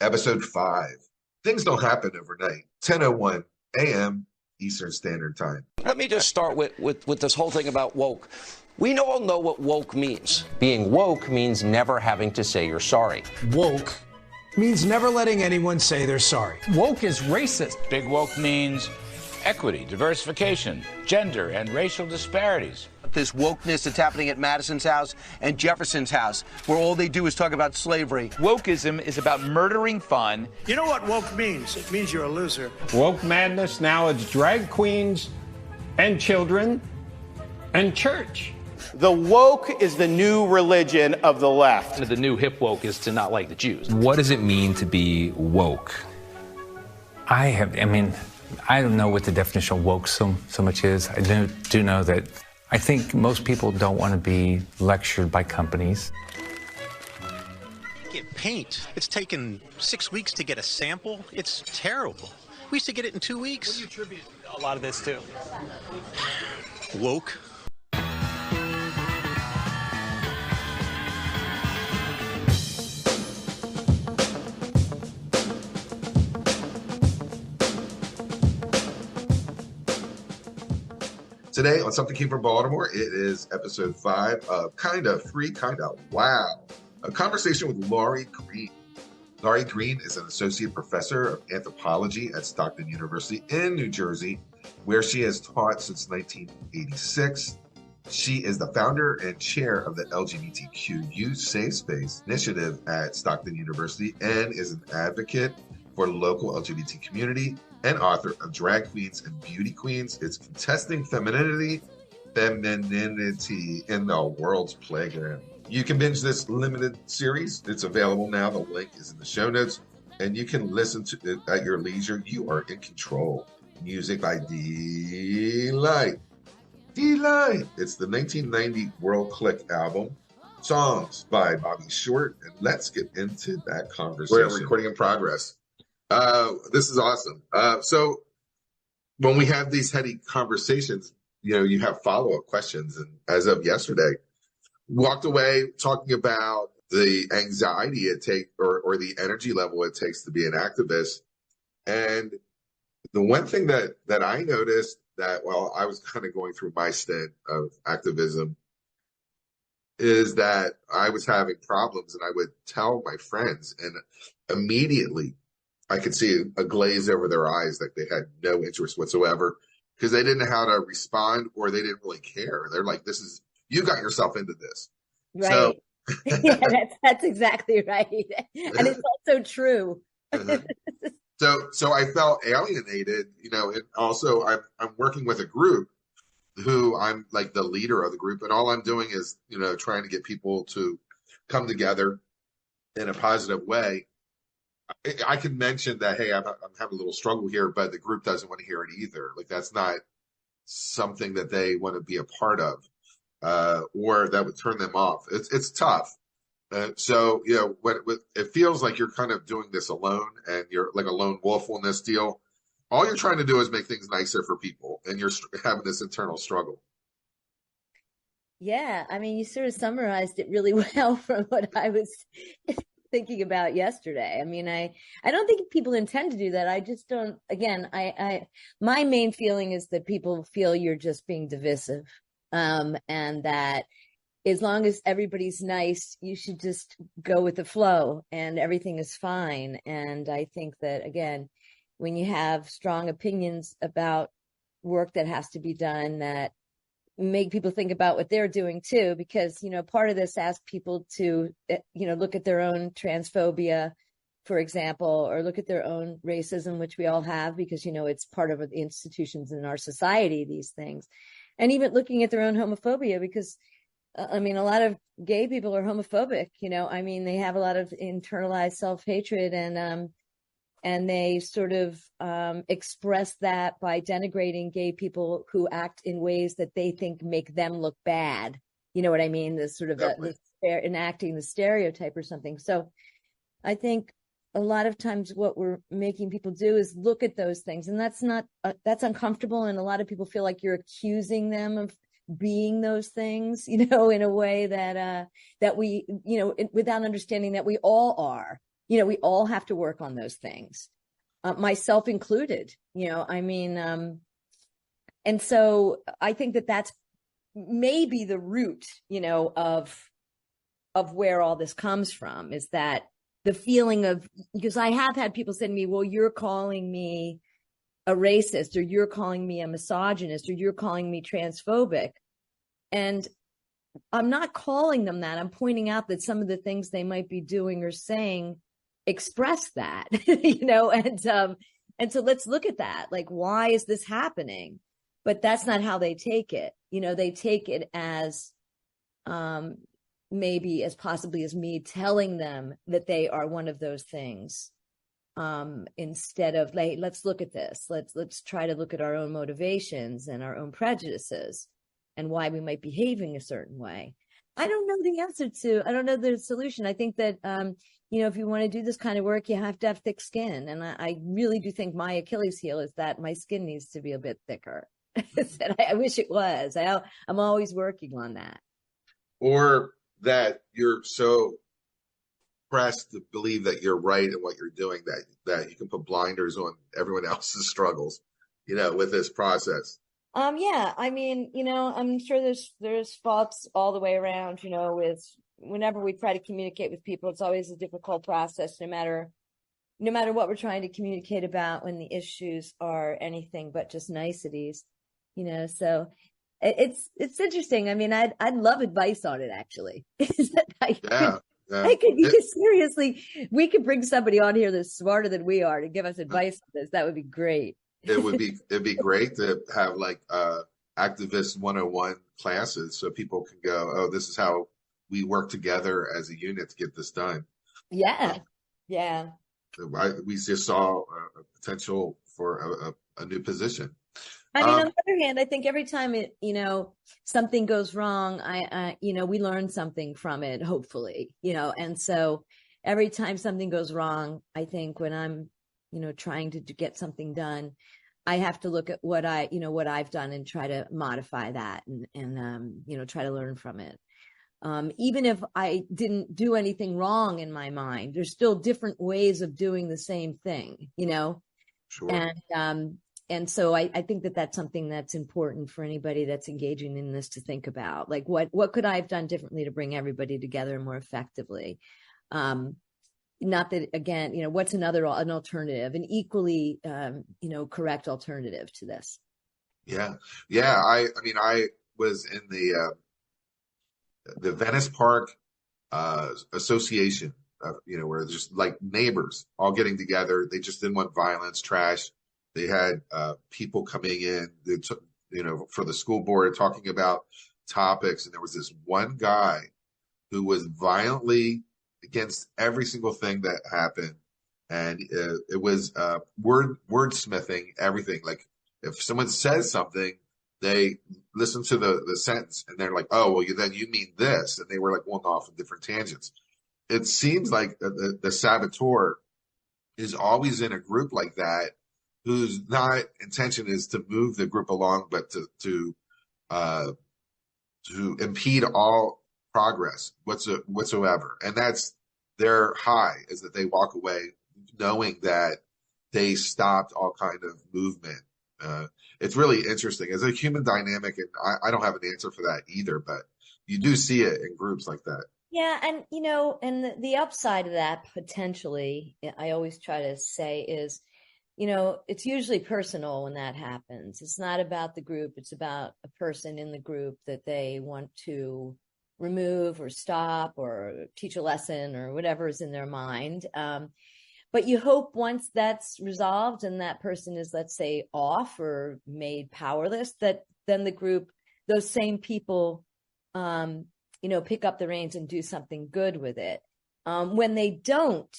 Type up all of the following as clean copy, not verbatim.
Episode 5. Things don't happen overnight. 10:01 a.m. Eastern Standard Time. Let me just start with this whole thing about woke. We all know what woke means. Being woke means never having to say you're sorry. Woke means never letting anyone say they're sorry. Woke is racist. Big woke means equity, diversification, gender, and racial disparities. This wokeness that's happening at Madison's house and Jefferson's house, where all they do is talk about slavery. Wokeism is about murdering fun. You know what woke means? It means you're a loser. Woke madness, now it's drag queens and children and church. The woke is the new religion of the left. The new hip woke is to not like the Jews. What does it mean to be woke? I don't know what the definition of woke so much is. I do know that I think most people don't want to be lectured by companies. Get paint. It's taken 6 weeks to get a sample. It's terrible. We used to get it in 2 weeks. What do you attribute a lot of this to? Woke. Today on Something Came from Baltimore, it is episode 5 of Kinda Free, Kinda Wow, a conversation with Laurie Greene. Laurie Greene is an associate professor of anthropology at Stockton University in New Jersey, where she has taught since 1986. She is the founder and chair of the LGBTQ Youth Safe Space initiative at Stockton University and is an advocate for the local LGBT community and author of Drag Queens and Beauty Queens. It's contesting femininity in the world's playground. You can binge this limited series. It's available now. The link is in the show notes, and you can listen to it at your leisure. You are in control. Music by Delight. It's the 1990 World Click album. Songs by Bobby Short, and let's get into that conversation. We're recording in progress. This is awesome. So when we have these heady conversations, you have follow-up questions. And as of yesterday, walked away talking about the anxiety it takes or the energy level it takes to be an activist. And the one thing that I noticed that while I was kind of going through my stint of activism is that I was having problems, and I would tell my friends, and immediately I could see a glaze over their eyes, like they had no interest whatsoever because they didn't know how to respond or they didn't really care. They're like, you got yourself into this. Right. So, yeah, that's exactly right. And it's also true. So I felt alienated, and also I'm working with a group who I'm like the leader of the group. And all I'm doing is, trying to get people to come together in a positive way. I can mention that, hey, I'm having a little struggle here, but the group doesn't want to hear it either. Like, that's not something that they want to be a part of, or that would turn them off. It's tough. So, it feels like you're kind of doing this alone and you're like a lone wolf on this deal. All you're trying to do is make things nicer for people, and you're having this internal struggle. Yeah. I mean, you sort of summarized it really well from what I was thinking about yesterday. I mean, I don't think people intend to do that. I just don't, again, my main feeling is that people feel you're just being divisive. And that as long as everybody's nice, you should just go with the flow and everything is fine. And I think that, again, when you have strong opinions about work that has to be done, that make people think about what they're doing too, because, part of this asks people to, look at their own transphobia, for example, or look at their own racism, which we all have, because, it's part of the institutions in our society, these things. And even looking at their own homophobia, because, a lot of gay people are homophobic, they have a lot of internalized self-hatred, and they sort of express that by denigrating gay people who act in ways that they think make them look bad. You know what I mean? This sort of enacting the stereotype or something. So I think a lot of times what we're making people do is look at those things. And that's not, that's uncomfortable. And a lot of people feel like you're accusing them of being those things, in a way that we, without understanding that we all are. we all have to work on those things, myself included, I mean, and so I think that that's maybe the root, of where all this comes from, is that the feeling of, because I have had people say to me, well, you're calling me a racist, or you're calling me a misogynist, or you're calling me transphobic. And I'm not calling them that. I'm pointing out that some of the things they might be doing or saying express that, and so let's look at that. Like, why is this happening? But that's not how they take it. They take it as maybe as possibly as me telling them that they are one of those things, instead of, like, let's look at this. Let's try to look at our own motivations and our own prejudices and why we might be behaving a certain way. I don't know the answer I don't know the solution. I think that, if you want to do this kind of work, you have to have thick skin. And I really do think my Achilles heel is that my skin needs to be a bit thicker. I wish it was. I'm always working on that. Or that you're so pressed to believe that you're right in what you're doing that you can put blinders on everyone else's struggles, with this process. Yeah, I mean, I'm sure there's faults all the way around, with whenever we try to communicate with people, it's always a difficult process, no matter what we're trying to communicate about, when the issues are anything but just niceties, so it's interesting. I mean, I'd love advice on it, actually. Seriously, we could bring somebody on here that's smarter than we are to give us advice on this. That would be great. It'd be great to have like activist 101 classes, so people can go, oh, this is how we work together as a unit to get this done. Yeah. We just saw a potential for a new position. I mean, on the other hand, I think every time something goes wrong, we learn something from it, hopefully, and so every time something goes wrong, I think when I'm, trying to get something done, I have to look at what I've done and try to modify that and try to learn from it. Even if I didn't do anything wrong in my mind, there's still different ways of doing the same thing, Sure. And so I think that that's something that's important for anybody that's engaging in this to think about. Like, what could I have done differently to bring everybody together more effectively? Not that, again, what's an alternative, an equally, correct alternative to this? Yeah. I mean, I was in the Venice Park Association, where just like neighbors all getting together. They just didn't want violence, trash. They had people coming in, for the school board talking about topics. And there was this one guy who was violently against every single thing that happened. And it was wordsmithing everything. Like, if someone says something, they listen to the sentence and they're like, oh, well, then you mean this. And they were like going off on different tangents. It seems like the saboteur is always in a group like that, whose not intention is to move the group along, but to impede all progress whatsoever. And that's their high, is that they walk away knowing that they stopped all kind of movement. It's really interesting. It's a human dynamic, and I don't have an answer for that either, but you do see it in groups like that. Yeah, and and the upside of that, potentially, I always try to say is, it's usually personal when that happens. It's not about the group. It's about a person in the group that they want to remove or stop or teach a lesson or whatever is in their mind. But you hope once that's resolved and that person is, let's say, off or made powerless, that then the group, those same people, pick up the reins and do something good with it. When they don't,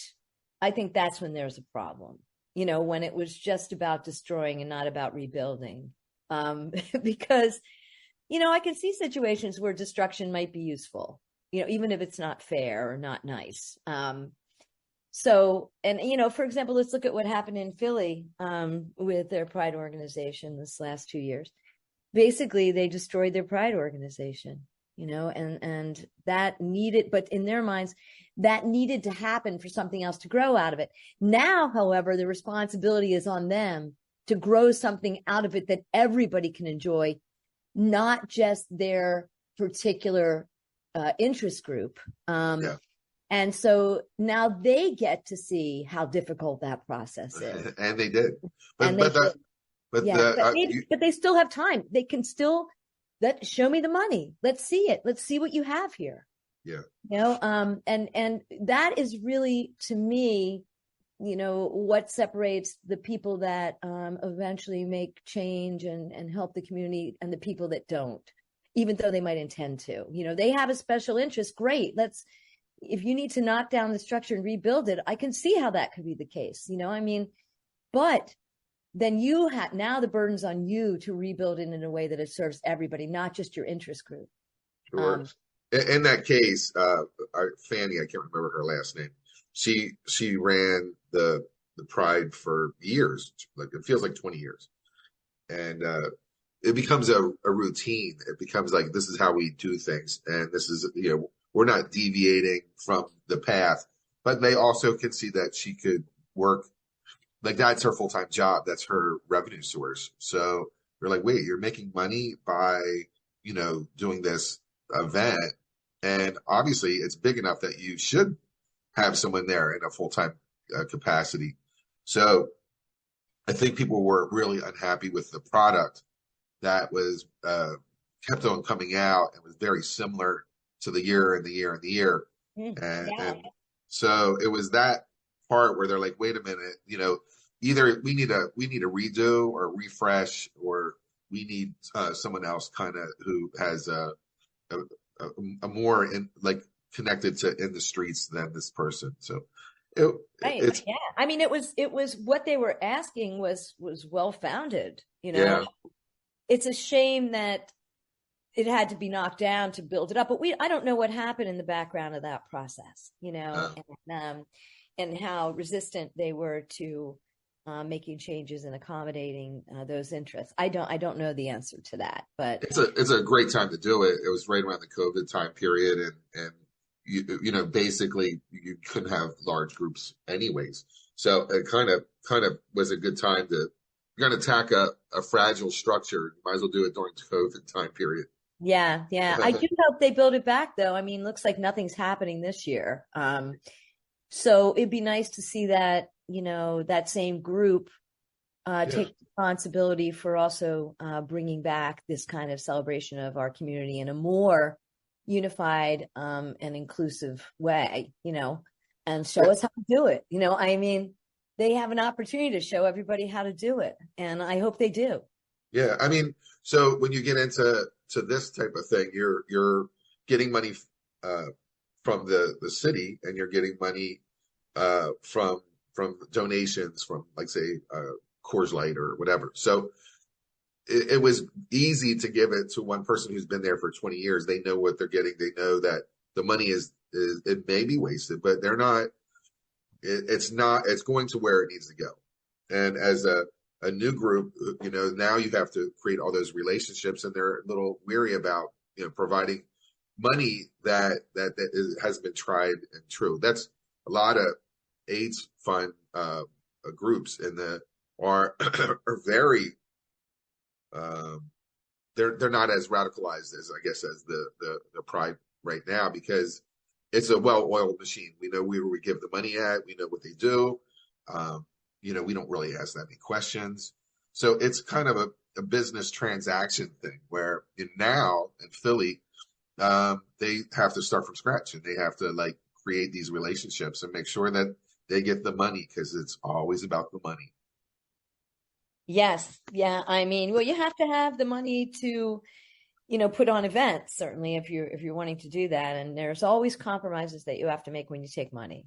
I think that's when there's a problem. When it was just about destroying and not about rebuilding. Because, I can see situations where destruction might be useful, even if it's not fair or not nice. So, and, for example, let's look at what happened in Philly with their Pride organization this last 2 years. Basically, they destroyed their Pride organization. and that needed, but in their minds, that needed to happen for something else to grow out of it. Now, however, the responsibility is on them to grow something out of it that everybody can enjoy, not just their particular interest group. And so now they get to see how difficult that process is. And they did. But they still have time. They can still show me the money. Let's see it. Let's see what you have here. Yeah. And that is really, to me, what separates the people that eventually make change and help the community and the people that don't, even though they might intend to. They have a special interest. Great. If you need to knock down the structure and rebuild it, I can see how that could be the case. But then now the burden's on you to rebuild it in a way that it serves everybody, not just your interest group. Sure. In that case, Fanny, I can't remember her last name. She ran the Pride for years, like it feels like 20 years, and it becomes a routine. It becomes like, this is how we do things, and this is, we're not deviating from the path. But they also can see that she could work, like that's her full-time job, that's her revenue source. So you're like, wait, you're making money by doing this event, and obviously it's big enough that you should have someone there in a full-time capacity. So I think people were really unhappy with the product that was kept on coming out and was very similar to the year and the year and the year. And so it was that part where they're like, wait a minute, either we need a redo or a refresh, or we need someone else kind of who has a more connected to in the streets than this person. So it's I mean, it was what they were asking was well founded. It's a shame that it had to be knocked down to build it up, but I don't know what happened in the background of that process, and how resistant they were to making changes and accommodating those interests. I don't know the answer to that, but it's a great time to do it. It was right around the COVID time period, and basically you couldn't have large groups anyways. So it kind of was a good time to, you're going to attack a fragile structure. You might as well do it during the COVID time period. Yeah. I do hope they build it back, though. I mean, looks like nothing's happening this year. So it'd be nice to see that, that same group take responsibility for also bringing back this kind of celebration of our community in a more unified and inclusive way, and show us how to do it. I mean, they have an opportunity to show everybody how to do it, and I hope they do. Yeah, I mean, so when you get into this type of thing, you're getting money from the city, and you're getting money from donations from, like, say, Coors Light or whatever. So it was easy to give it to one person who's been there for 20 years. They know what they're getting. They know that the money is it may be wasted, but they're not. It's going to where it needs to go. And as a new group, now you have to create all those relationships, and they're a little weary about providing money that has been tried and true. That's a lot of AIDS fund groups, and are very they're not as radicalized as, I guess, as the Pride right now, because it's a well-oiled machine. We know where we give the money at. We know what they do. We don't really ask that many questions. So it's kind of a business transaction thing where now in Philly, they have to start from scratch, and they have to create these relationships and make sure that they get the money, because it's always about the money. Yes. Yeah. I mean, well, you have to have the money to, put on events, certainly, if you're wanting to do that. And there's always compromises that you have to make when you take money.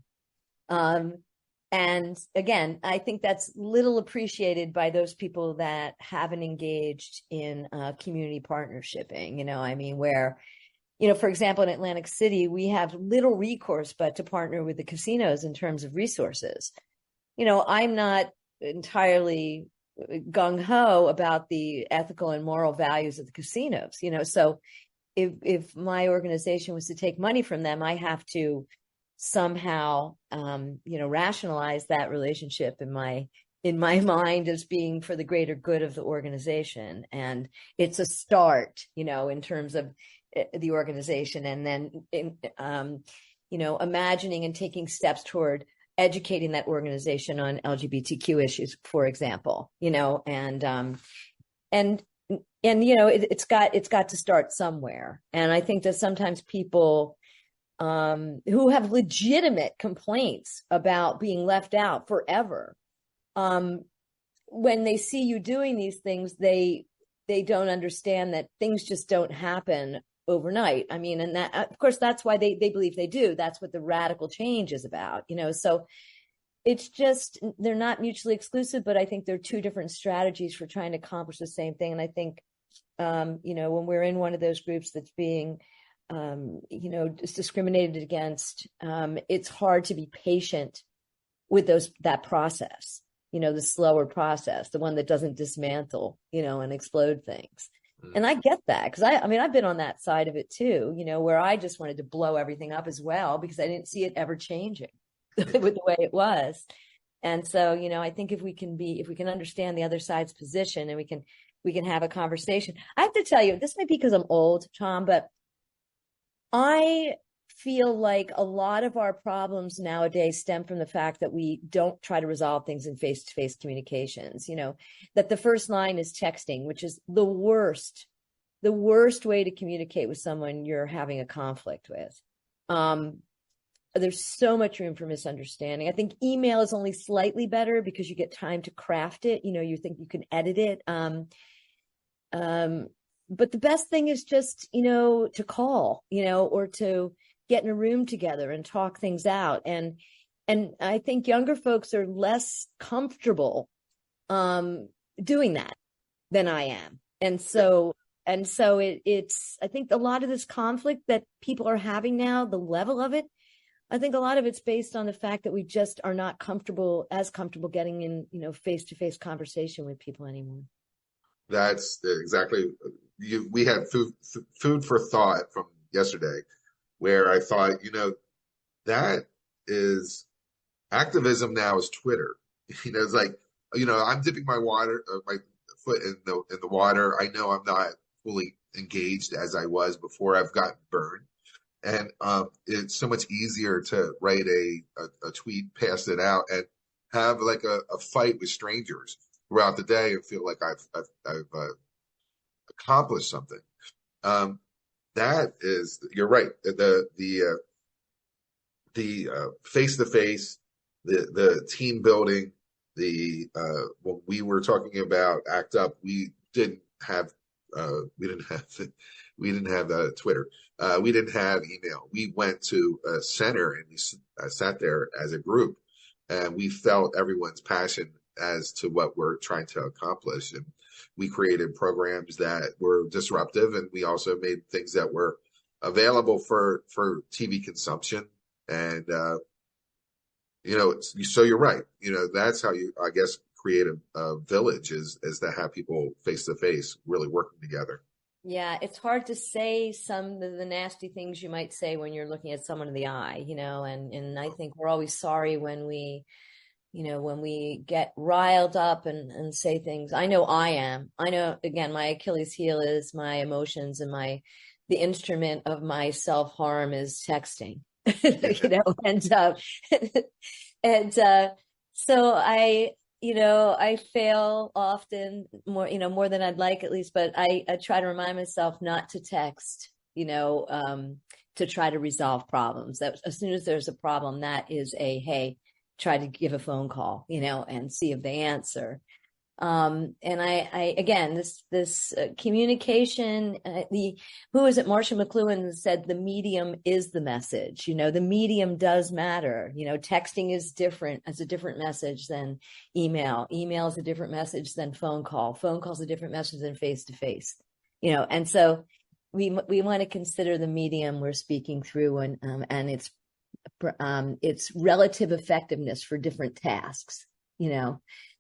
And again, I think that's little appreciated by those people that haven't engaged in community partnershiping, I mean, where, for example, in Atlantic City, we have little recourse but to partner with the casinos in terms of resources. I'm not entirely gung-ho about the ethical and moral values of the casinos, so if my organization was to take money from them, I have to somehow, rationalize that relationship in my mind as being for the greater good of the organization. And it's a start, in terms of the organization, and then, imagining and taking steps toward educating that organization on LGBTQ issues, for example, and it's got to start somewhere. And I think that sometimes people who have legitimate complaints about being left out forever, when they see you doing these things, they don't understand that things just don't happen overnight. I mean, and that, of course, that's why they believe they do. That's what the radical change is about, so it's just, they're not mutually exclusive, but I think they're two different strategies for trying to accomplish the same thing. And I think, when we're in one of those groups that's being, discriminated against, it's hard to be patient with that process, the slower process, the one that doesn't dismantle, and explode things. And I get that, because I've been on that side of it too, where I just wanted to blow everything up as well, because I didn't see it ever changing with the way it was. And so, I think if we can understand the other side's position, and we can have a conversation. I have to tell you, this might be because I'm old, Tom, but I feel like a lot of our problems nowadays stem from the fact that we don't try to resolve things in face-to-face communications, that the first line is texting, which is the worst way to communicate with someone you're having a conflict with. There's so much room for misunderstanding. I think email is only slightly better because you get time to craft it. You think you can edit it. But the best thing is just, to call, or to get in a room together and talk things out. And I think younger folks are less comfortable doing that than I am. And so it's, I think a lot of this conflict that people are having now, the level of it, I think a lot of it's based on the fact that we just are not comfortable getting in, face-to-face conversation with people anymore. That's exactly, we had food for thought from yesterday, where I thought, that is activism now is Twitter. It's like, I'm dipping my foot in the water. I know I'm not fully engaged as I was before I've gotten burned. And it's so much easier to write a tweet, pass it out, and have like a fight with strangers throughout the day and feel like I've accomplished something. That is, you're right. The face-to-face, the team building, when we were talking about ACT UP, we didn't have Twitter. We didn't have email. We went to a center and we sat there as a group, and we felt everyone's passion as to what we're trying to accomplish. And we created programs that were disruptive, and we also made things that were available for TV consumption. And, so you're right. That's how you, I guess, create a village is to have people face to face really working together. Yeah, it's hard to say some of the nasty things you might say when you're looking at someone in the eye, and I think we're always sorry when we get riled up and say things. I know I am. I know, again, my Achilles heel is my emotions, and the instrument of my self-harm is texting, so I fail often, more than I'd like, at least, but I try to remind myself not to text, to try to resolve problems. That as soon as there's a problem, that is hey, try to give a phone call, and see if they answer. And I again, this communication, who is it? Marsha McLuhan said the medium is the message. The medium does matter. Texting is different. It's a different message than email. Email is a different message than phone call. Phone call is a different message than face to face. And so we want to consider the medium we're speaking through, and its relative effectiveness for different tasks.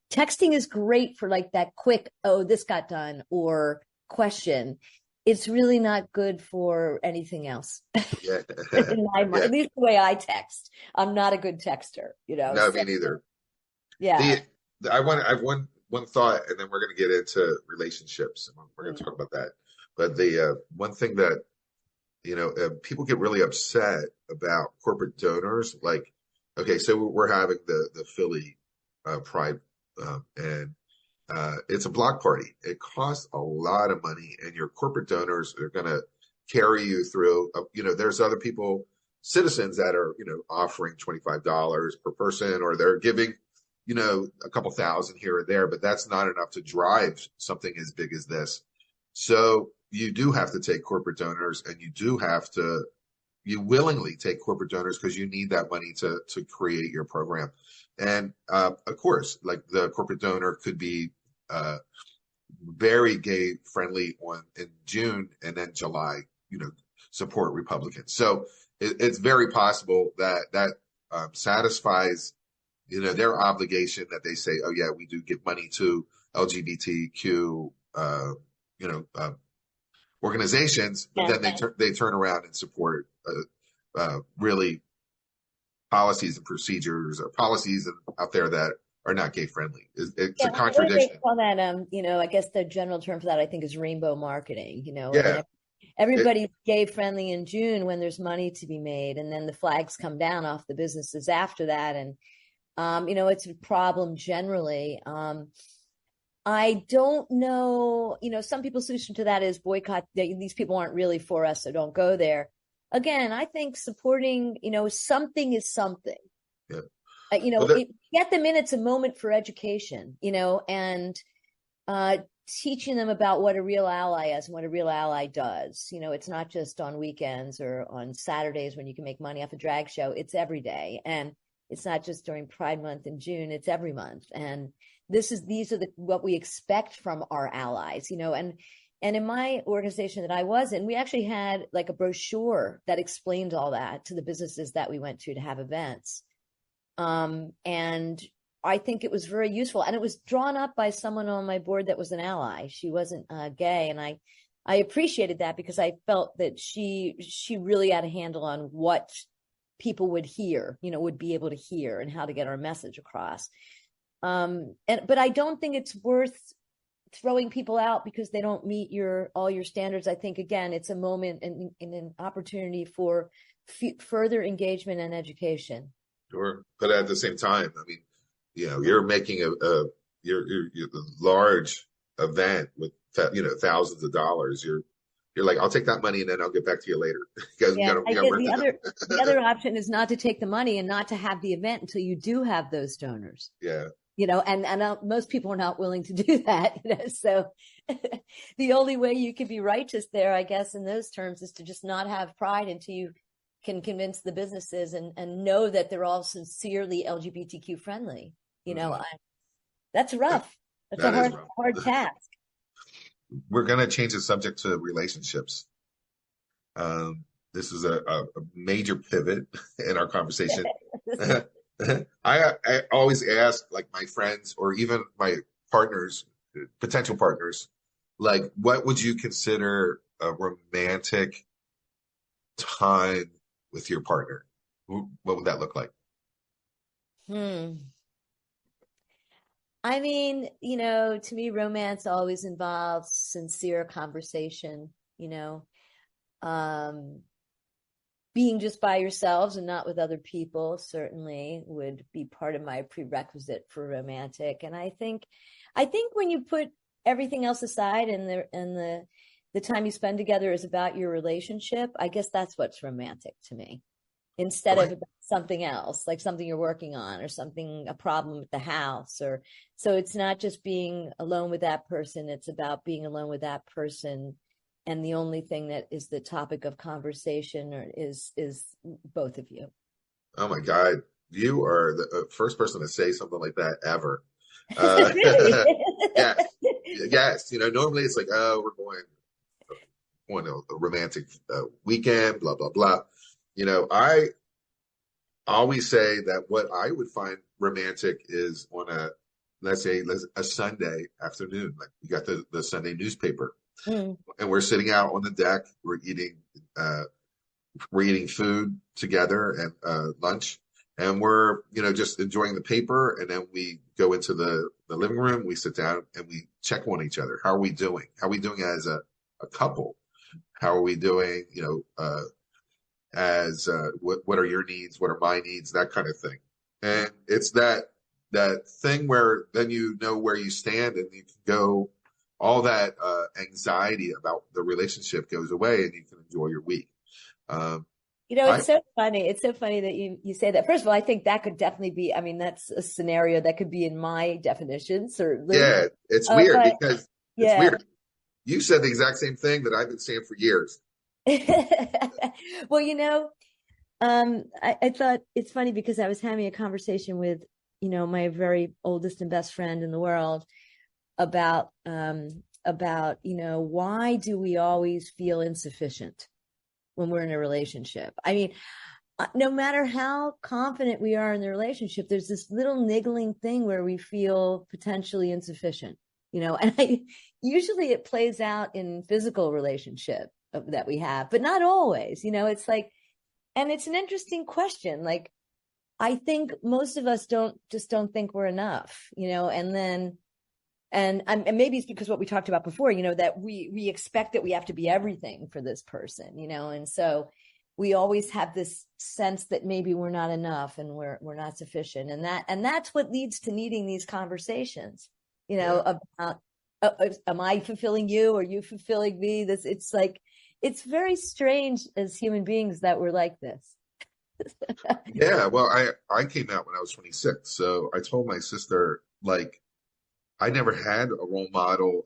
Texting is great for like that quick, oh, this got done, or question. it's really not good for anything else. Yeah. In my mind, at least the way I text. I'm not a good texter, No, me neither. Yeah. I have one thought, and then we're going to get into relationships. We're going to talk about that. But the one thing that, people get really upset about corporate donors. Like, okay, so we're having the Philly Pride, and it's a block party. It costs a lot of money, and your corporate donors are going to carry you through. There's other people, citizens that are, offering $25 per person, or they're giving, a couple thousand here or there, but that's not enough to drive something as big as this. So you do have to take corporate donors, and you willingly take corporate donors because you need that money to create your program. And of course, like, the corporate donor could be very gay friendly in June, and then July, support Republicans. So it's very possible that satisfies, their obligation, that they say, oh yeah, we do give money to LGBTQ, organizations, but then they turn around and support really policies and procedures, or policies out there that are not gay friendly. It's a contradiction. They call that, I guess the general term for that, I think, is rainbow marketing. Yeah. Everybody's gay friendly in June when there's money to be made, and then the flags come down off the businesses after that. And, it's a problem generally. I don't know, some people's solution to that is boycott. These people aren't really for us, so don't go there. Again, I think supporting, something is something. Yeah. Get them in, it's a moment for education, and teaching them about what a real ally is and what a real ally does. It's not just on weekends or on Saturdays when you can make money off a drag show. It's every day. And it's not just during Pride Month in June, it's every month. And these are what we expect from our allies, and in my organization that I was in, we actually had like a brochure that explained all that to the businesses that we went to have events. And I think it was very useful, and it was drawn up by someone on my board that was an ally. She wasn't gay, and I appreciated that, because I felt that she really had a handle on what people would hear, would be able to hear, and how to get our message across. But I don't think it's worth throwing people out because they don't meet all your standards. I think, again, it's a moment and an opportunity for further engagement and education. Sure, but at the same time, I mean, you're making a large event with thousands of dollars. You're like, I'll take that money and then I'll get back to you later. The other option is not to take the money and not to have the event until you do have those donors. Yeah. And most people are not willing to do that. So the only way you can be righteous there, I guess, in those terms, is to just not have pride until you can convince the businesses and know that they're all sincerely LGBTQ friendly. That's rough. That's a hard task. We're going to change the subject to relationships. This is a major pivot in our conversation. I always ask, like, my friends or even my partners, potential partners, like, what would you consider a romantic time with your partner? What would that look like? I mean, to me, romance always involves sincere conversation, being just by yourselves and not with other people certainly would be part of my prerequisite for romantic. And I think when you put everything else aside and the time you spend together is about your relationship, I guess that's what's romantic to me, instead of something else, like something you're working on or a problem with the house. So it's not just being alone with that person. It's about being alone with that person. And the only thing that is the topic of conversation is both of you. Oh my God. You are the first person to say something like that ever. Yes. Normally it's like, oh, we're going on a romantic weekend, blah, blah, blah. I always say that what I would find romantic is on let's say a Sunday afternoon. Like, you got the Sunday newspaper. Mm. And we're sitting out on the deck. We're eating food together and lunch, and we're just enjoying the paper. And then we go into the living room. We sit down and we check on each other. How are we doing? How are we doing as a couple? How are we doing? What are your needs? What are my needs? That kind of thing. And it's that thing where then you know where you stand, and you can go. All that anxiety about the relationship goes away, and you can enjoy your week. It's so funny. It's so funny that you say that. First of all, I think that could definitely be, that's a scenario that could be in my definition, certainly. Yeah, it's weird because it's weird. You said the exact same thing that I've been saying for years. Well, I thought it's funny because I was having a conversation with, my very oldest and best friend in the world about why do we always feel insufficient when we're in a relationship? No matter how confident we are in the relationship, there's this little niggling thing where we feel potentially insufficient, and usually it plays out in physical relationship that we have, but not always, it's like, and it's an interesting question. Like, I think most of us don't think we're enough, and maybe it's because what we talked about before, that we expect that we have to be everything for this person, and so we always have this sense that maybe we're not enough and we're not sufficient, and that's what leads to needing these conversations, about am I fulfilling you or you fulfilling me? It's like, it's very strange as human beings that we're like this. Yeah, well, I came out when I was 26, so I told my sister, like, I never had a role model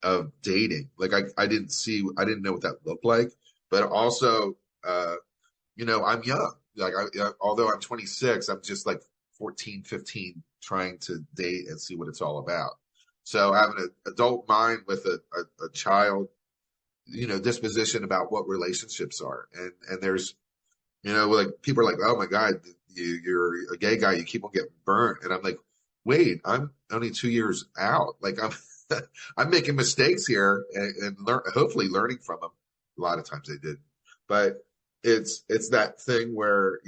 of dating. Like, I didn't know what that looked like. But also, I'm young. Like, although I'm 26, I'm just like 14, 15, trying to date and see what it's all about. So having an adult mind with a child, disposition about what relationships are, and there's, like, people are like, oh my God, you're a gay guy, you keep on getting burnt, and I'm like, wait, I'm only 2 years out. Like, I'm making mistakes here and hopefully learning from them. A lot of times they did, but it's that thing where,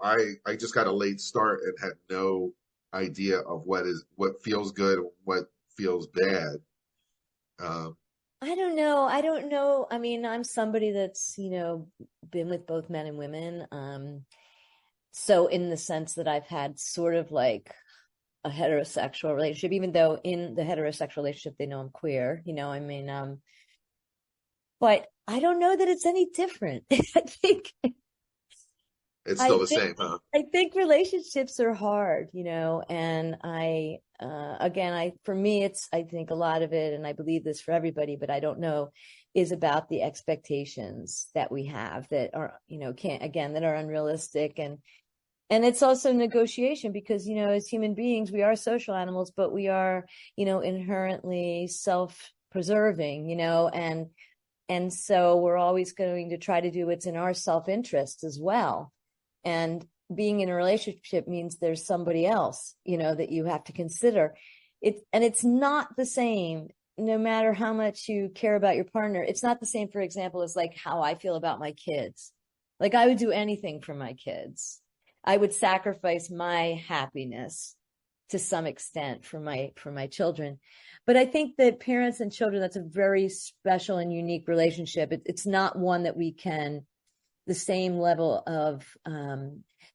I just got a late start and had no idea of what feels good and what feels bad. I don't know. I'm somebody that's, been with both men and women. So in the sense that I've had sort of like a heterosexual relationship, even though in the heterosexual relationship, they know I'm queer, but I don't know that it's any different. I think it's still the same, huh? I think relationships are hard, and for me, I think a lot of it, and I believe this for everybody, but I don't know, is about the expectations that we have that are, that are unrealistic. And it's also negotiation because, as human beings, we are social animals, but we are, inherently self-preserving, and so we're always going to try to do what's in our self-interest as well. And being in a relationship means there's somebody else, that you have to consider. It's not the same, no matter how much you care about your partner. It's not the same, for example, as like how I feel about my kids. Like, I would do anything for my kids. I would sacrifice my happiness to some extent for my children. But I think that parents and children, that's a very special and unique relationship. It's not one that we can, the same level of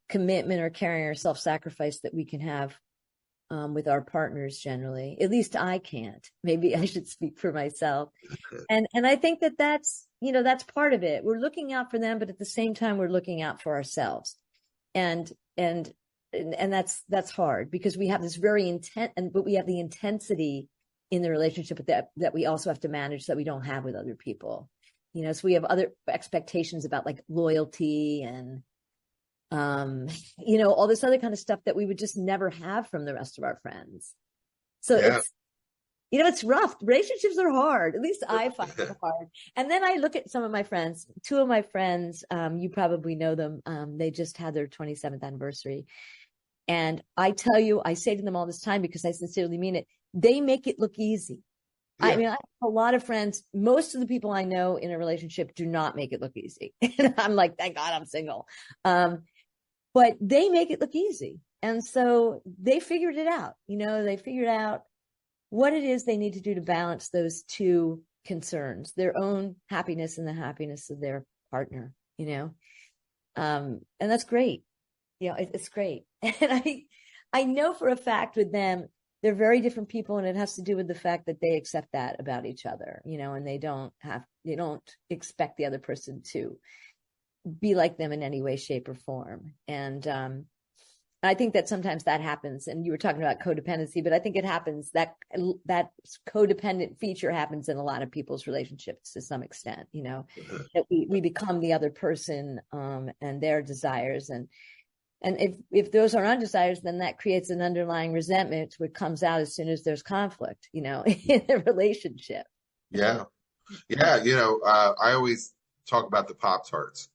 commitment or caring or self-sacrifice that we can have with our partners generally. At least I can't. Maybe I should speak for myself. And I think that's part of it. We're looking out for them, but at the same time, we're looking out for ourselves. And that's hard because we have this very intent, but we have the intensity in the relationship that we also have to manage that we don't have with other people. So we have other expectations about like loyalty and, all this other kind of stuff that we would just never have from the rest of our friends. So it's rough. Relationships are hard. At least I find them hard. And then I look at some of my friends. Two of my friends, you probably know them. They just had their 27th anniversary. And I tell you, I say to them all this time because I sincerely mean it. They make it look easy. I mean, I have a lot of friends. Most of the people I know in a relationship do not make it look easy. And I'm like, thank God I'm single. But they make it look easy. And so they figured it out. They figured out what it is they need to do to balance those two concerns, their own happiness and the happiness of their partner, and that's great. It's great. And I know for a fact with them, they're very different people, and it has to do with the fact that they accept that about each other, and they don't expect the other person to be like them in any way, shape, or form. And I think that sometimes that happens. And you were talking about codependency, but I think it happens that codependent feature happens in a lot of people's relationships to some extent, that we become the other person and their desires. And if those are our desires, then that creates an underlying resentment, which comes out as soon as there's conflict, in the relationship. Yeah. Yeah. I always talk about the Pop-Tarts,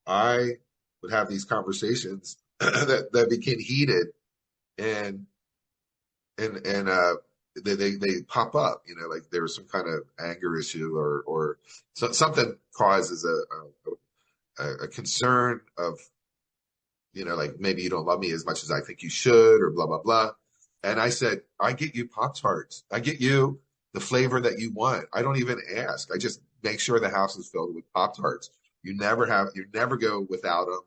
I would have these conversations that became heated and they pop up, like there was some kind of anger issue or something causes a concern of, like maybe you don't love me as much as I think you should or blah, blah, blah. And I said, I get you Pop-Tarts. I get you the flavor that you want. I don't even ask. I just make sure the house is filled with Pop-Tarts. You never go without them.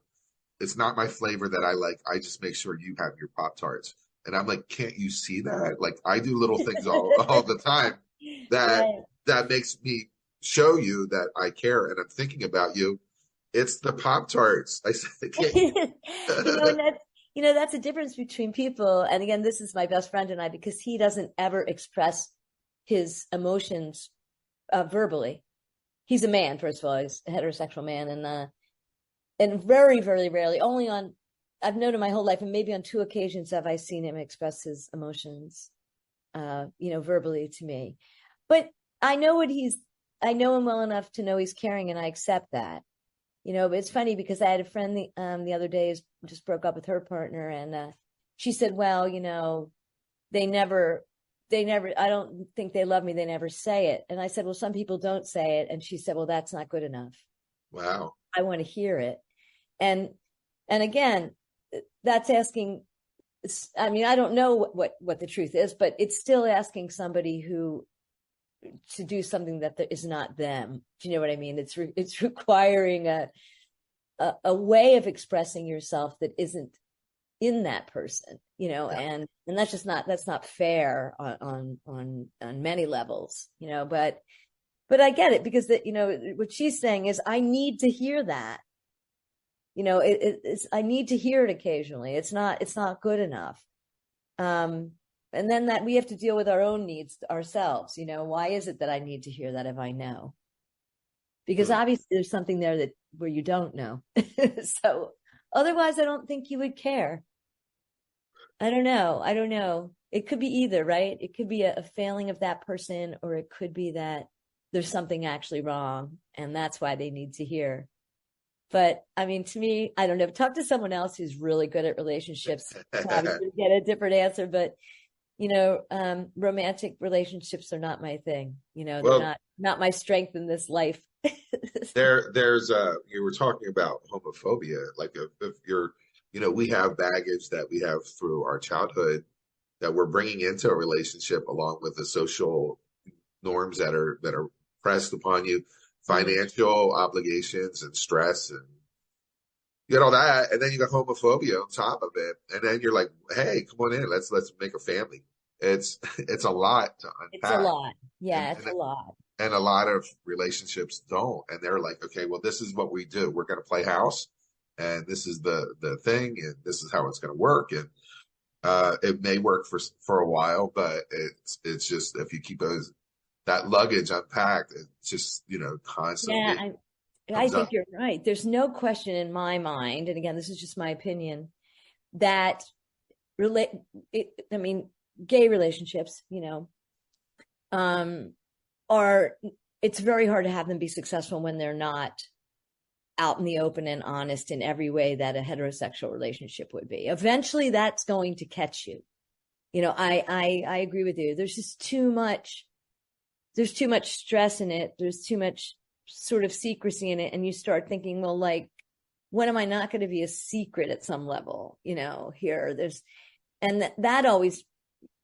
It's not my flavor that I like. I just make sure you have your Pop-Tarts. And I'm like, can't you see that? Like I do little things all the time that makes me show you that I care and I'm thinking about you. It's the Pop-Tarts. I said, that's the difference between people. And again, this is my best friend and I, because he doesn't ever express his emotions verbally. He's a man, first of all. He's a heterosexual man, and very, very rarely, I've known him my whole life, and maybe on 2 occasions have I seen him express his emotions, verbally to me. But I know him well enough to know he's caring, and I accept that. But it's funny because I had a friend the other day just broke up with her partner, and she said, well, they never, I don't think they love me. They never say it. And I said, well, some people don't say it. And she said, well, that's not good enough. Wow. I want to hear it. And again, that's asking, I mean, I don't know what the truth is, but it's still asking somebody to do something that is not them. Do you know what I mean? It's requiring a way of expressing yourself that isn't in that person, and that's not fair on many levels, but I get it because what she's saying is I need to hear that, I need to hear it occasionally. It's not good enough. And then that we have to deal with our own needs ourselves. Why is it that I need to hear that if I know? Because obviously there's something there where you don't know. So otherwise I don't think you would care. I don't know. It could be either, right? It could be a failing of that person, or it could be that there's something actually wrong and that's why they need to hear. But I mean, to me, I don't know. Talk to someone else who's really good at relationships. Probably get a different answer. But romantic relationships are not my thing. They're not my strength in this life. There's you were talking about homophobia. Like if you're, we have baggage that we have through our childhood that we're bringing into a relationship, along with the social norms that are pressed upon you, financial obligations and stress, and you got all that, and then you got homophobia on top of it, and then you're like, hey, come on in, let's make a family. It's a lot to unpack. It's a lot. Yeah, it's a lot. And a lot of relationships don't, and they're like, okay, well, this is what we do. We're going to play house, and this is the thing, and this is how it's going to work. And it may work for a while, but it's just, if you keep that luggage unpacked, it's just, constantly. Yeah, I think you're right. There's no question in my mind, and again, this is just my opinion, that gay relationships, it's very hard to have them be successful when they're not out in the open and honest in every way that a heterosexual relationship would be. Eventually that's going to catch you. I agree with you. There's just too much stress in it. There's too much sort of secrecy in it. And you start thinking, well, like, when am I not going to be a secret at some level, here? And that always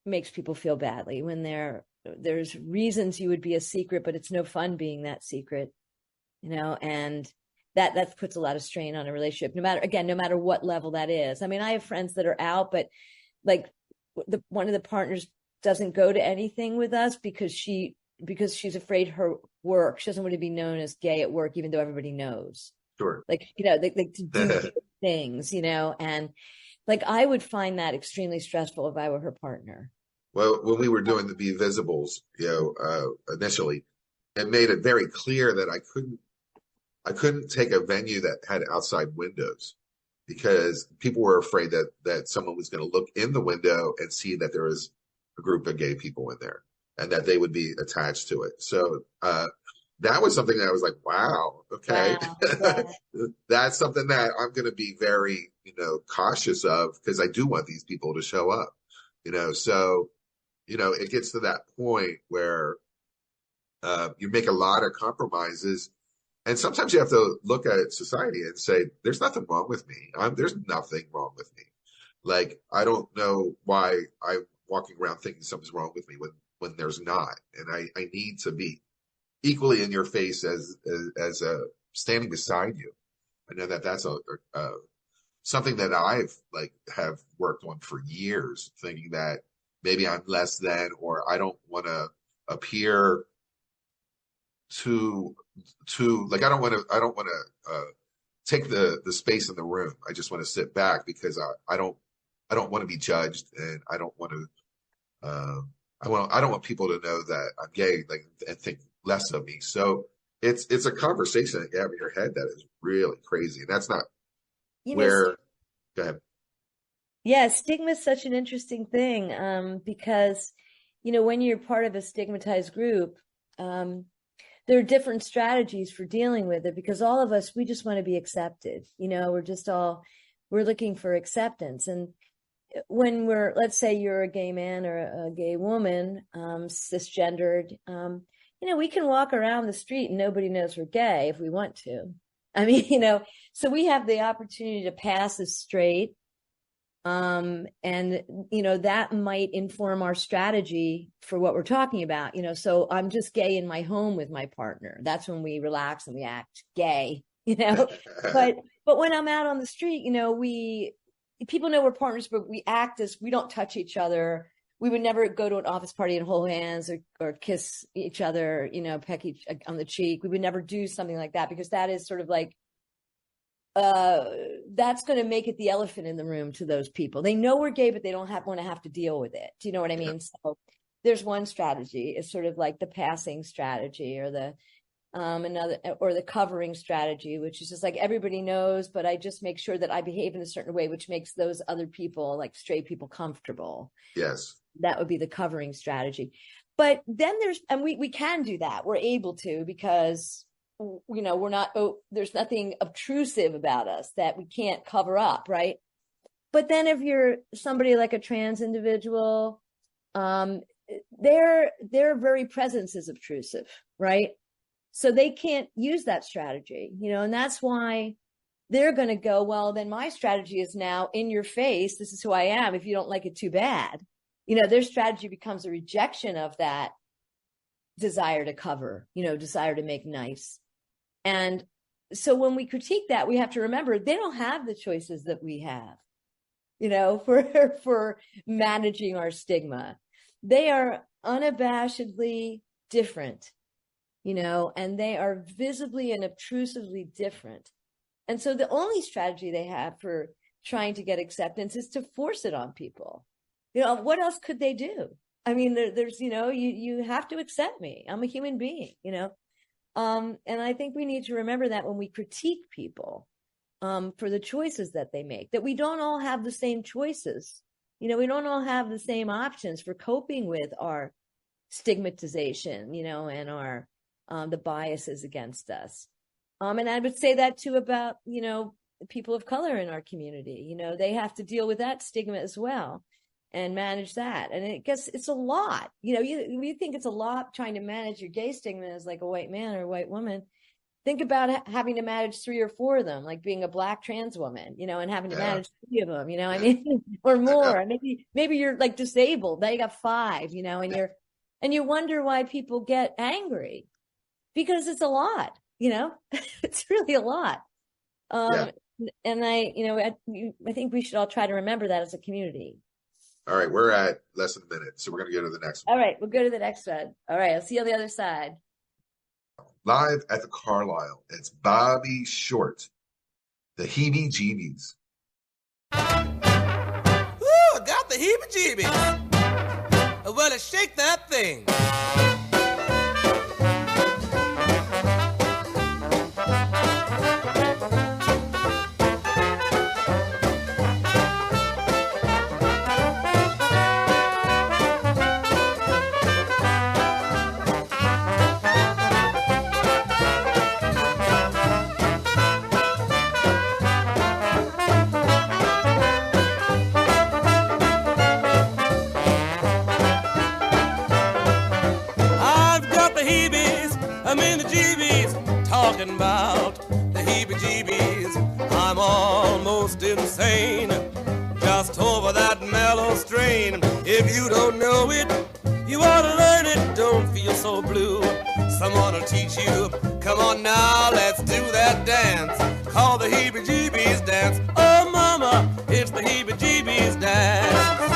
makes people feel badly when there's reasons you would be a secret, but it's no fun being that secret, and that puts a lot of strain on a relationship, no matter what level that is. I mean, I have friends that are out, but like one of the partners doesn't go to anything with us because she's afraid her work, she doesn't want to be known as gay at work, even though everybody knows. Sure. Like, they to do things, and like, I would find that extremely stressful if I were her partner. Well, when we were doing the Be Visibles, initially, it made it very clear that I couldn't take a venue that had outside windows, because people were afraid that someone was going to look in the window and see that there was a group of gay people in there and that they would be attached to it. So that was something that I was like, wow, okay. Wow. That's something that I'm going to be very, cautious of, because I do want these people to show up, so, it gets to that point where you make a lot of compromises. And sometimes you have to look at society and say, there's nothing wrong with me. There's nothing wrong with me. Like, I don't know why I'm walking around thinking something's wrong with me when there's not. And I need to be equally in your face as standing beside you. I know that's something that I've have worked on for years, thinking that maybe I'm less than, or I don't want to appear to like, I don't want to take the space in the room. I just want to sit back because I don't want to be judged, and I don't want to I don't want people to know that I'm gay, and think less of me. So it's a conversation that you have in your head that is really crazy, and that's not where. Go ahead. Yeah, stigma is such an interesting thing, because when you're part of a stigmatized group, there are different strategies for dealing with it, because all of us, we just want to be accepted. We're looking for acceptance. And when let's say you're a gay man or a gay woman, cisgendered, we can walk around the street and nobody knows we're gay if we want to. I mean, so we have the opportunity to pass as straight. And, that might inform our strategy for what we're talking about, so I'm just gay in my home with my partner. That's when we relax and we act gay, but when I'm out on the street, people know we're partners, but we act as we don't touch each other. We would never go to an office party and hold hands or kiss each other, peck each on the cheek. We would never do something like that, because that is sort of like, that's going to make it the elephant in the room to those people. They know we're gay, but they don't want to have to deal with it. Do you know what I mean? So there's one strategy. It's sort of like the passing strategy, or the another, or the covering strategy, which is just like, everybody knows, but I just make sure that I behave in a certain way, which makes those other people, like straight people, comfortable. Yes. That would be the covering strategy. But then we can do that. We're able to, because we're not, there's nothing obtrusive about us that we can't cover up, right? But then if you're somebody like a trans individual, their very presence is obtrusive, right? So they can't use that strategy, and that's why they're going to go, well, then my strategy is now in your face. This is who I am. If you don't like it, too bad. Their strategy becomes a rejection of that desire to cover, desire to make nice. And so when we critique that, we have to remember they don't have the choices that we have, for managing our stigma. They are unabashedly different, and they are visibly and obtrusively different. And so the only strategy they have for trying to get acceptance is to force it on people. What else could they do? I mean, there's, you have to accept me. I'm a human being, and I think we need to remember that when we critique people for the choices that they make, that we don't all have the same choices. We don't all have the same options for coping with our stigmatization, and our the biases against us. And I would say that too about, people of color in our community. They have to deal with that stigma as well. and manage that. And it gets, it's a lot, you think it's a lot trying to manage your gay stigma as like a white man or a white woman. Think about having to manage 3 or 4 of them, like being a Black trans woman, and having to manage 3 of them, I mean, or more. Maybe you're like disabled. Now you got 5, and you wonder why people get angry, because it's a lot, it's really a lot. And I think we should all try to remember that as a community. All right, we're at less than a minute, so we're going to go to the next one. All right, we'll go to the next one. All right, I'll see you on the other side. Live at the Carlisle, it's Bobby Short, the heebie-jeebies. Ooh, I got the heebie-jeebies. Well, shake that thing. Talking about the heebie-jeebies, I'm almost insane, just over that mellow strain. If you don't know it, you ought to learn it. Don't feel so blue, someone will teach you. Come on now, let's do that dance called the heebie-jeebies dance. Oh mama, it's the heebie-jeebies dance.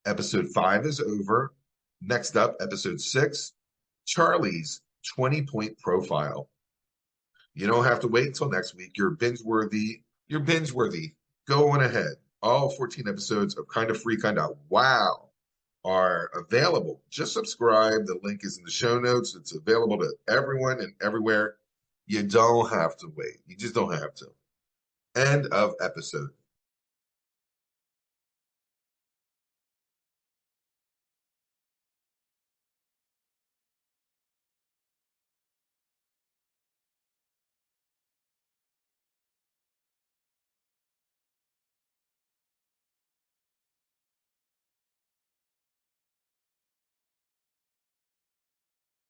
Episode 5 is over. Next up, episode 6, Charlie's 20-point profile. You don't have to wait until next week. You're binge-worthy. Go on ahead. All 14 episodes of Kind of Free, Kind of Wow are available. Just subscribe. The link is in the show notes. It's available to everyone and everywhere. You don't have to wait. You just don't have to. End of episode.